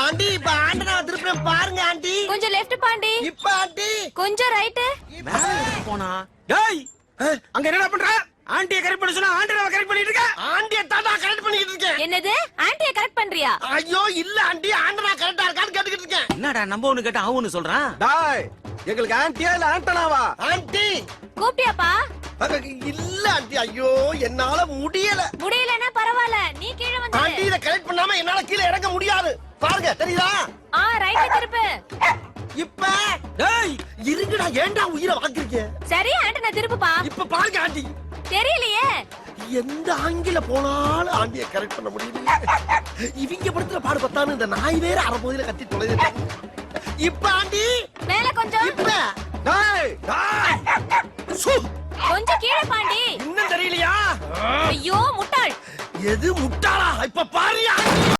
Aunty இப்ப antenna திருப்பி பாருங்க ஆண்டி. கொஞ்சம் லெஃப்ட் பாண்டி. இப்ப ஆண்டி கொஞ்சம் ரைட். போனா டேய் அங்க என்னடா பண்ற? ஆண்டியை கரெக்ட் பண்ண சொன்னா ஆண்டியை கரெக்ட் பண்ணிட்டு இருக்க. ஆண்டியை தாண்டா கரெக்ட் பண்ணிட்டு இருக்கேன். என்னது ஆண்டியை கரெக்ட் பண்றியா? ஐயோ இல்ல ஆண்டி ஆண்டனா கரெக்டா இருக்கான்னு கேட்டுக்கிட்டு இருக்கேன். என்னடா நம்ம ஒண்ணு கேட்டா அவனு சொல்றான். டாய் எங்களுக்கு ஆன்ட்டியா இல்ல ஆண்டனாவா? ஆண்டி கூப்பிட்டியாப்பா? இல்ல ஆண்டி ஐயோ என்னால முடியல. முடியலன்னா பரவாயில்ல நீ கீழ வந்து. ஆண்டி இத கரெக்ட் பண்ணாம என்னால கீழ இறங்க முடியாது. பாருங்க தெரியுதா? ரைட் திருப்பு. இப்ப டேய் இருங்கடா ஏன்டா உயிரை வாங்குறீங்க? சரி ஆண்டனா திருப்புப்பா. இப்ப பாருங்க ஆண்டி. தெரியலையே. எந்த ஆங்கில போனாலும் ஆண்டியை கரெக்ட் பண்ண முடியல. இவங்க படுத்துற பாடு பத்தான்னு இந்த நாய் வேற அரைப்பகுதியில கத்தி தொலைது. இப்ப ஆண்டி மேல கொஞ்சம். இப்ப டாய் சு, கொஞ்சம் கீழ பாண்டி. இன்னும் தெரியலையா? ஐயோ முட்டாள். எது முட்டாளா? இப்ப பாரு ஆண்டி.